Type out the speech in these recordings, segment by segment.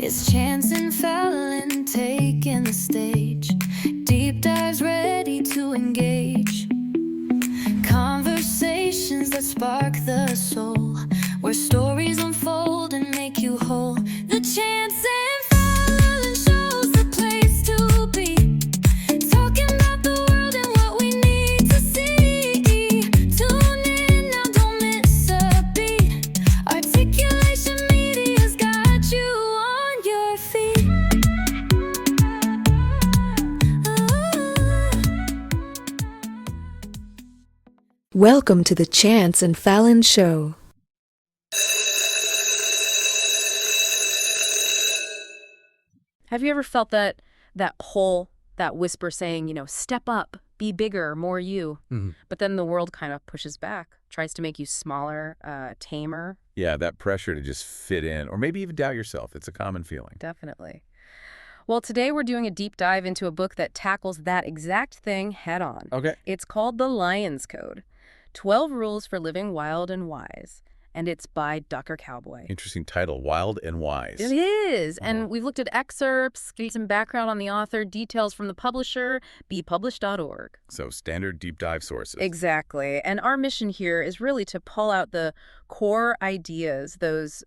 It's Chance and Fallon taking the stage. Deep dives ready to engage. Conversations that spark the soul, where stories unfold and make you whole. The Chance and Fallon show's the place to be. Talking about the world and what we need to see. Tune in now, don't miss a beat. Articulation Media's got you on your feet. Welcome to the Chance and Fallon Show. Have you ever felt that pull, that whisper saying, step up, be bigger, more you? Mm-hmm. But then the world kind of pushes back, tries to make you smaller, tamer. Yeah, that pressure to just fit in, or maybe even doubt yourself. It's a common feeling. Definitely. Well, today we're doing a deep dive into a book that tackles that exact thing head on. Okay. It's called The Lion's Code, 12 Rules for Living Wild and Wise, and it's by Dr. Kowboy. Interesting title, Wild and Wise. It is, and we've looked at excerpts, get some background on the author, details from the publisher, bepublished.org. So standard deep dive sources. Exactly, and our mission here is really to pull out the core ideas, those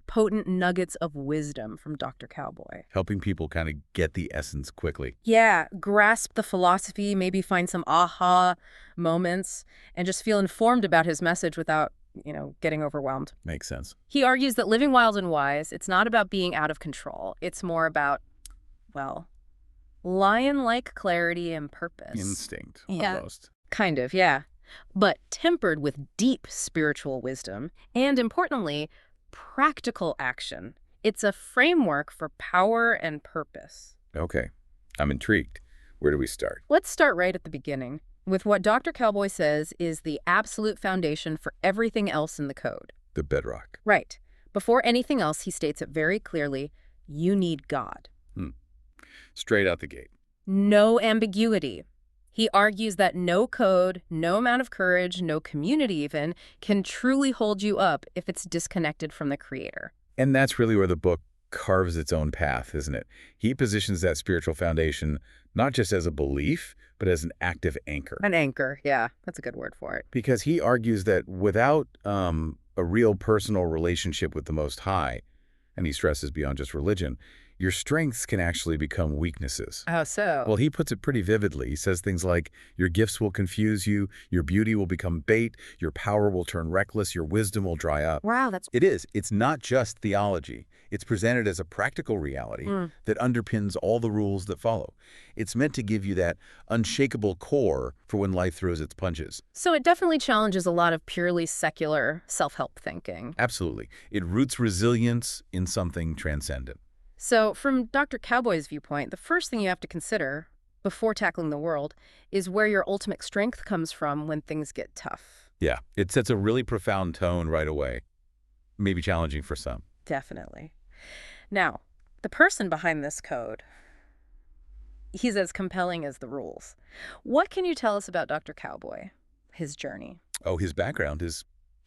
potent nuggets of wisdom from Dr. Kowboy. Helping people kind of get the essence quickly. Yeah, grasp the philosophy, maybe find some aha moments, and just feel informed about his message without getting overwhelmed. Makes sense. He argues that living wild and wise, it's not about being out of control. It's more about, lion-like clarity and purpose. Instinct, Yeah. almost. Kind of, yeah. But tempered with deep spiritual wisdom and, importantly, practical action. It's a framework for power and purpose. Okay, I'm intrigued. Where do we start? Let's start right at the beginning with what Dr. Kowboy says is the absolute foundation for everything else in the code. The bedrock. Right. Before anything else, he states it very clearly, you need God. Straight out the gate. No ambiguity. He argues that no code, no amount of courage, no community even, can truly hold you up if it's disconnected from the creator. And that's really where the book carves its own path, isn't it? He positions that spiritual foundation not just as a belief, but as an active anchor. An anchor, yeah, that's a good word for it. Because he argues that without a real personal relationship with the Most High, and he stresses beyond just religion, your strengths can actually become weaknesses. Oh, so? Well, he puts it pretty vividly. He says things like, your gifts will confuse you, your beauty will become bait, your power will turn reckless, your wisdom will dry up. Wow, that's... It is. It's not just theology. It's presented as a practical reality that underpins all the rules that follow. It's meant to give you that unshakable core for when life throws its punches. So it definitely challenges a lot of purely secular self-help thinking. Absolutely. It roots resilience in something transcendent. So from Dr. Kowboy's viewpoint, the first thing you have to consider before tackling the world is where your ultimate strength comes from when things get tough. Yeah, it sets a really profound tone right away. Maybe challenging for some. Definitely. Now, the person behind this code, he's as compelling as the rules. What can you tell us about Dr. Kowboy, his journey? Oh, his background is,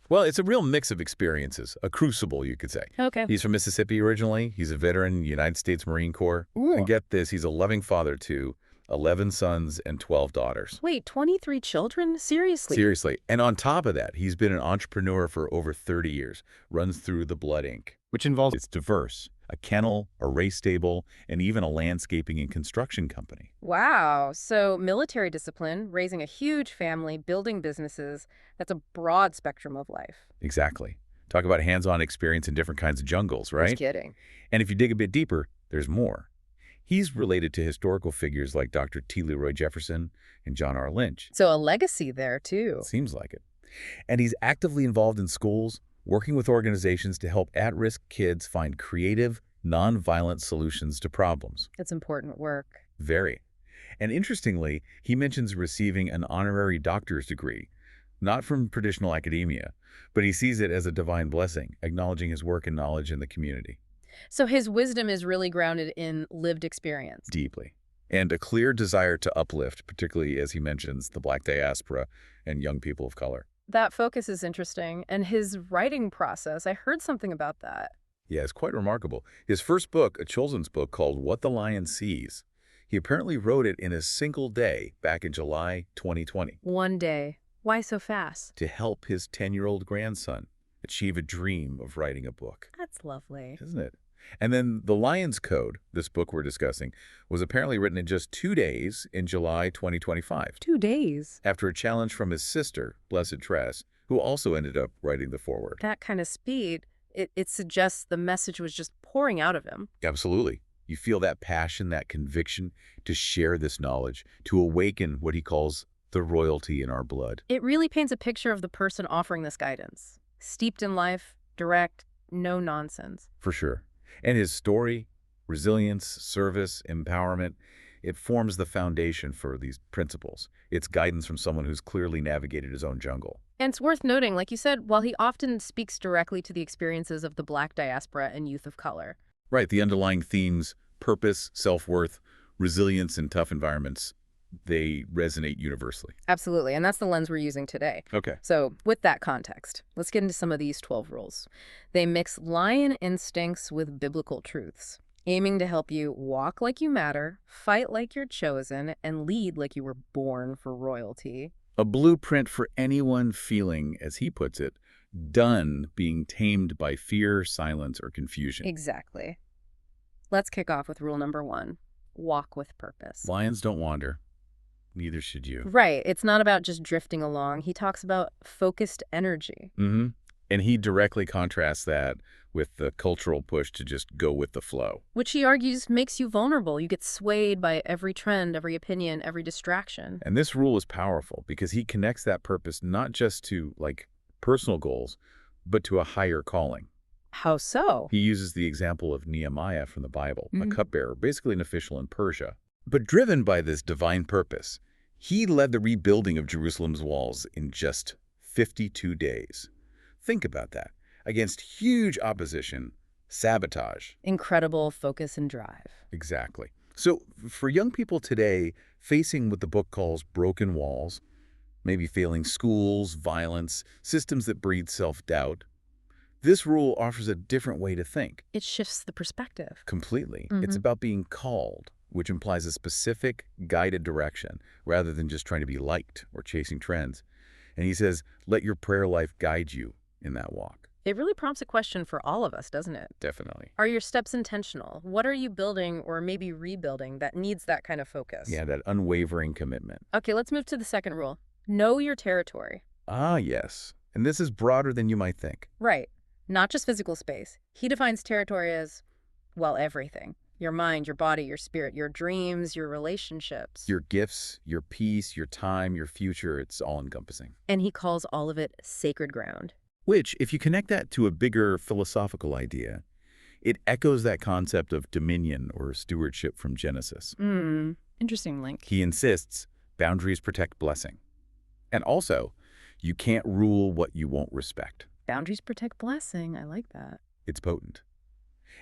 well, it's a real mix of experiences, a crucible, you could say. Okay. He's from Mississippi originally. He's a veteran, United States Marine Corps. Ooh. And get this, he's a loving father to 11 sons and 12 daughters. Wait, 23 children? Seriously? Seriously. And on top of that, he's been an entrepreneur for over 30 years, runs through the Blood Inc., which involves, it's diverse, a kennel, a race stable, and even a landscaping and construction company. Wow. So military discipline, raising a huge family, building businesses, that's a broad spectrum of life. Exactly. Talk about hands-on experience in different kinds of jungles, right? Just kidding. And if you dig a bit deeper, there's more. He's related to historical figures like Dr. T. Leroy Jefferson and John R. Lynch. So a legacy there, too. Seems like it. And he's actively involved in schools, working with organizations to help at-risk kids find creative, nonviolent solutions to problems. It's important work. Very. And interestingly, he mentions receiving an honorary doctor's degree, not from traditional academia, but he sees it as a divine blessing, acknowledging his work and knowledge in the community. So his wisdom is really grounded in lived experience. Deeply. And a clear desire to uplift, particularly as he mentions the Black diaspora and young people of color. That focus is interesting. And his writing process, I heard something about that. Yeah, it's quite remarkable. His first book, a children's book called What the Lion Sees, he apparently wrote it in a single day back in July 2020 One day. Why so fast? to help his 10-year-old grandson achieve a dream of writing a book. That's lovely. Isn't it? And then The Lion's Code, this book we're discussing, was apparently written in just 2 days in July 2025, 2 days. after a challenge from his sister, Blessed Tress, who also ended up writing the foreword. That kind of speed, it suggests the message was just pouring out of him. Absolutely. You feel that passion, that conviction to share this knowledge, to awaken what he calls the royalty in our blood. It really paints a picture of the person offering this guidance. Steeped in life, direct, no nonsense. For sure. And his story, resilience, service, empowerment, it forms the foundation for these principles. It's guidance from someone who's clearly navigated his own jungle. And it's worth noting, like you said, while he often speaks directly to the experiences of the Black diaspora and youth of color. Right, the underlying themes, purpose, self-worth, resilience in tough environments, they resonate universally. Absolutely, and that's the lens we're using today. Okay. So with that context, let's get into some of these 12 rules. They mix lion instincts with biblical truths, aiming to help you walk like you matter, fight like you're chosen, and lead like you were born for royalty. A blueprint for anyone feeling, as he puts it, done being tamed by fear, silence, or confusion. Exactly. Let's kick off with rule number 1. Walk with purpose. Lions don't wander. Neither should you. Right. It's not about just drifting along. He talks about focused energy. Mm-hmm. And he directly contrasts that with the cultural push to just go with the flow. Which he argues makes you vulnerable. You get swayed by every trend, every opinion, every distraction. And this rule is powerful because he connects that purpose not just to, like, personal goals, but to a higher calling. How so? He uses the example of Nehemiah from the Bible, a Mhm. cupbearer, basically an official in Persia. But driven by this divine purpose, he led the rebuilding of Jerusalem's walls in just 52 days. Think about that. Against huge opposition, sabotage. Incredible focus and drive. Exactly. So for young people today, facing what the book calls broken walls, maybe failing schools, violence, systems that breed self-doubt, this rule offers a different way to think. It shifts the perspective. Completely. Mhm. It's about being called, which implies a specific, guided direction, rather than just trying to be liked or chasing trends. And he says, let your prayer life guide you in that walk. It really prompts a question for all of us, doesn't it? Definitely. Are your steps intentional? What are you building or maybe rebuilding that needs that kind of focus? Yeah, that unwavering commitment. Okay, let's move to the second rule. Know your territory. Ah, yes. And this is broader than you might think. Right. Not just physical space. He defines territory as, well, everything. Your mind, your body, your spirit, your dreams, your relationships. Your gifts, your peace, your time, your future, it's all-encompassing. And he calls all of it sacred ground. Which, if you connect that to a bigger philosophical idea, it echoes that concept of dominion or stewardship from Genesis. Interesting link. He insists boundaries protect blessing. And also, you can't rule what you won't respect. Boundaries protect blessing. I like that. It's potent.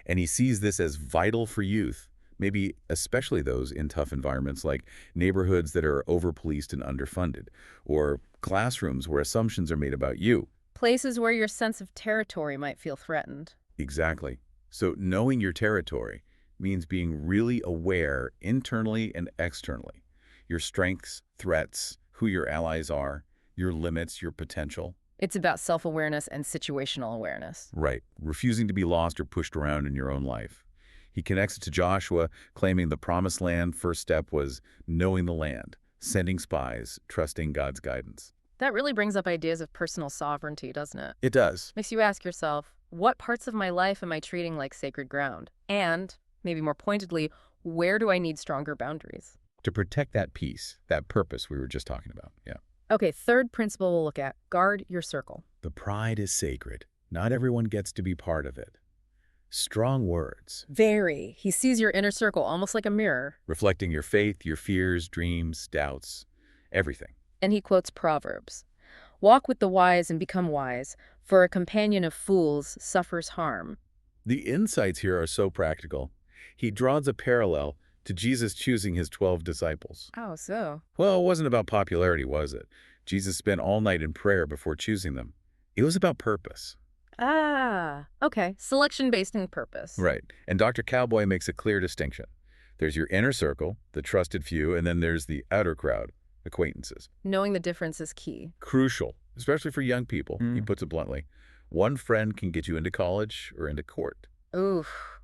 And he sees this as vital for youth, maybe especially those in tough environments like neighborhoods that are over-policed and underfunded, or classrooms where assumptions are made about you. Places where your sense of territory might feel threatened. Exactly. So knowing your territory means being really aware internally and externally. Your strengths, threats, who your allies are, your limits, your potential. It's about self-awareness and situational awareness. Right. Refusing to be lost or pushed around in your own life. He connects it to Joshua, claiming the promised land first step was knowing the land, sending spies, trusting God's guidance. That really brings up ideas of personal sovereignty, doesn't it? It does. Makes you ask yourself, what parts of my life am I treating like sacred ground? And, maybe more pointedly, where do I need stronger boundaries? To protect that peace, that purpose we were just talking about. Yeah. Okay, third principle we'll look at, guard your circle. The pride is sacred. Not everyone gets to be part of it. Strong words. Very. He sees your inner circle almost like a mirror. Reflecting your faith, your fears, dreams, doubts, everything. And he quotes Proverbs. Walk with the wise and become wise, for a companion of fools suffers harm. The insights here are so practical. He draws a parallel to Jesus choosing his 12 disciples. Oh, so? Well, it wasn't about popularity, was it? Jesus spent all night in prayer before choosing them. It was about purpose. Ah, okay. Selection based in purpose. Right. And Dr. Cowboy makes a clear distinction. There's your inner circle, the trusted few, and then there's the outer crowd, acquaintances. Knowing the difference is key. Crucial, especially for young people, he puts it bluntly. One friend can get you into college or into court. Oof,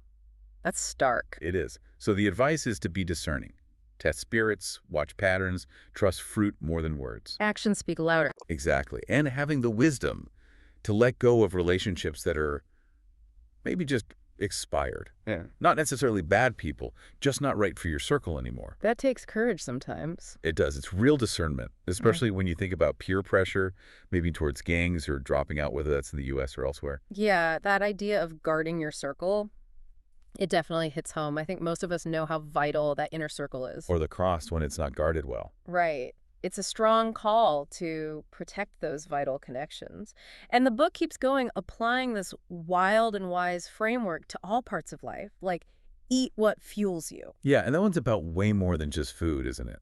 that's stark. It is. So the advice is to be discerning. Test spirits, watch patterns, trust fruit more than words. Actions speak louder. Exactly. And having the wisdom to let go of relationships that are maybe just expired. Yeah. Not necessarily bad people, just not right for your circle anymore. That takes courage sometimes. It does. It's real discernment, especially when you think about peer pressure, maybe towards gangs or dropping out, whether that's in the U.S. or elsewhere. Yeah, that idea of guarding your circle, it definitely hits home. I think most of us know how vital that inner circle is. Or the cross when it's not guarded well. Right. It's a strong call to protect those vital connections. And the book keeps going, applying this wild and wise framework to all parts of life, like eat what fuels you. Yeah, and that one's about way more than just food, isn't it?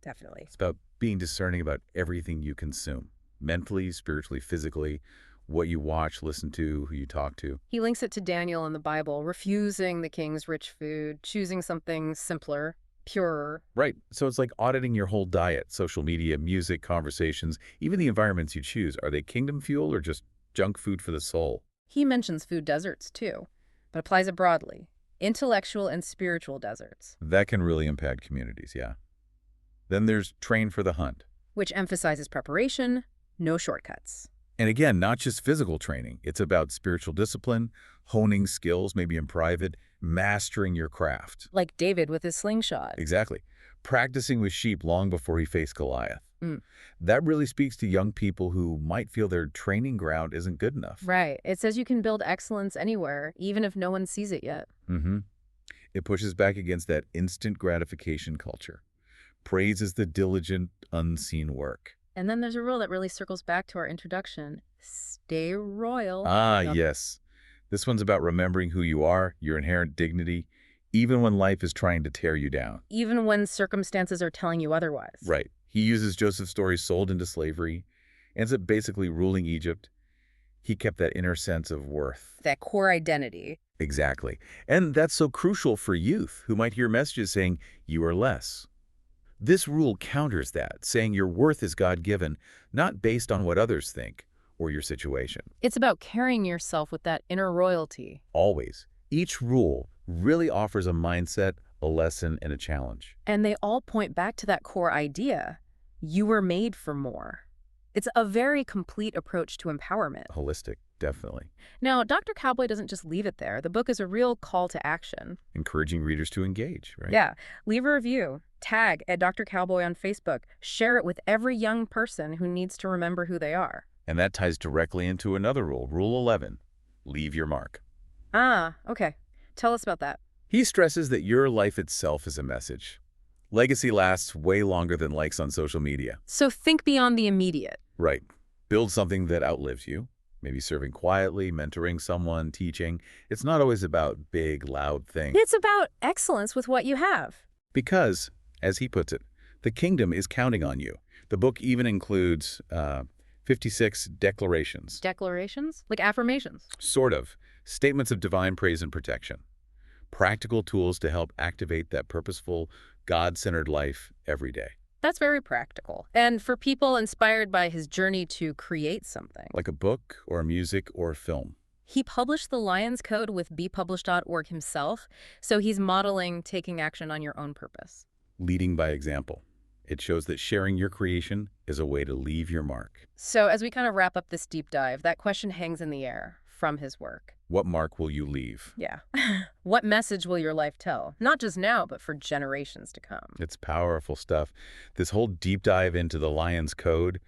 Definitely. It's about being discerning about everything you consume, mentally, spiritually, physically, what you watch, listen to, who you talk to. He links it to Daniel in the Bible, refusing the king's rich food, choosing something simpler, purer. Right. So it's like auditing your whole diet, social media, music, conversations, even the environments you choose. Are they kingdom fuel or just junk food for the soul? He mentions food deserts too, but applies it broadly. Intellectual and spiritual deserts, That can really impact communities, yeah. Then there's train for the hunt. which emphasizes preparation, no shortcuts. And again, not just physical training. It's about spiritual discipline, honing skills, maybe in private, mastering your craft. Like David with his slingshot. Exactly. Practicing with sheep long before he faced Goliath. Mm. That really speaks to young people who might feel their training ground isn't good enough. Right. It says you can build excellence anywhere, even if no one sees it yet. Mm-hmm. It pushes back against that instant gratification culture. Praises the diligent, unseen work. And then there's a rule that really circles back to our introduction. Stay royal. Yes. This one's about remembering who you are, your inherent dignity, even when life is trying to tear you down. Even when circumstances are telling you otherwise. Right. He uses Joseph's story sold into slavery, ends up basically ruling Egypt. He kept that inner sense of worth. That core identity. Exactly. And that's so crucial for youth who might hear messages saying, you are less. This rule counters that, saying your worth is God-given, not based on what others think or your situation. It's about carrying yourself with that inner royalty. Always. Each rule really offers a mindset, a lesson, and a challenge. And they all point back to that core idea. You were made for more. It's a very complete approach to empowerment. Holistic, definitely. Now, Dr. Cowboy doesn't just leave it there. The book is a real call to action. Encouraging readers to engage, right? Yeah. Leave a review. Tag at Dr. Cowboy on Facebook. Share it with every young person who needs to remember who they are. And that ties directly into another rule, Rule 11, leave your mark. Ah, okay. Tell us about that. He stresses that your life itself is a message. Legacy lasts way longer than likes on social media. So think beyond the immediate. Right. Build something that outlives you. Maybe serving quietly, mentoring someone, teaching. It's not always about big, loud things. It's about excellence with what you have. Because, as he puts it, the kingdom is counting on you. The book even includes 56 declarations. Declarations? Like affirmations. Sort of. Statements of divine praise and protection. Practical tools to help activate that purposeful, God-centered life every day. That's very practical. And for people inspired by his journey to create something. Like a book or music or film. He published the Lion's Code with bepublished.org himself, so he's modeling taking action on your own purpose. Leading by example. It shows that sharing your creation is a way to leave your mark. So as we kind of wrap up this deep dive, that question hangs in the air from his work. What mark will you leave? Yeah. What message will your life tell? Not just now, but for generations to come. It's powerful stuff. This whole deep dive into the Lion's Code,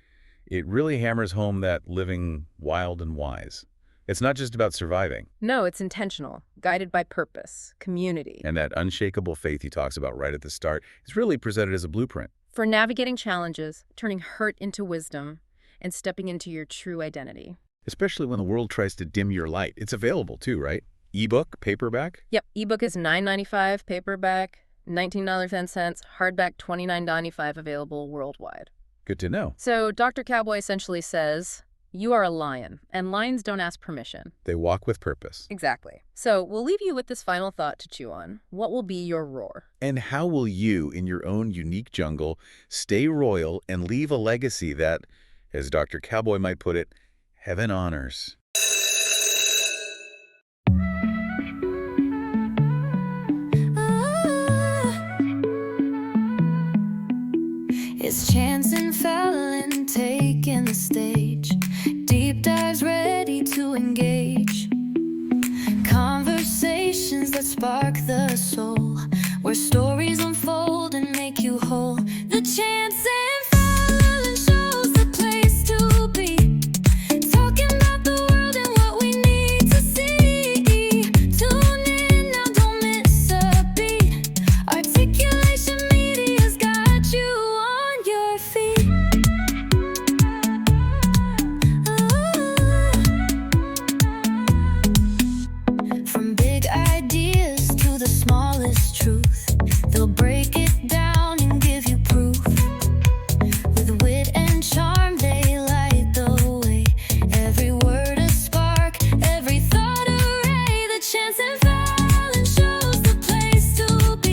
it really hammers home that living wild and wise. It's not just about surviving. No, it's intentional, guided by purpose, community. And that unshakable faith he talks about right at the start is really presented as a blueprint. For navigating challenges, turning hurt into wisdom, and stepping into your true identity. Especially when the world tries to dim your light. It's available too, right? Ebook, paperback? Yep, ebook is $9.95, paperback $19.10, hardback $29.95, available worldwide. Good to know. So Dr. Cowboy essentially says, You are a lion, and lions don't ask permission. They walk with purpose. Exactly. So we'll leave you with this final thought to chew on. What will be your roar? And how will you, in your own unique jungle, stay royal and leave a legacy that, as Dr. Kowboy might put it, heaven honors? It's Chance and Fallon taking the stage. Deep dives ready to engage. Conversations that spark the soul, where stories unfold and make you whole. The Chance and Fallon show's the place to be. Talking about the world and what we need to see. Tune in now, don't miss a beat. Articulation Media's got you on your feet. From big ideas to the smallest truth, they'll break it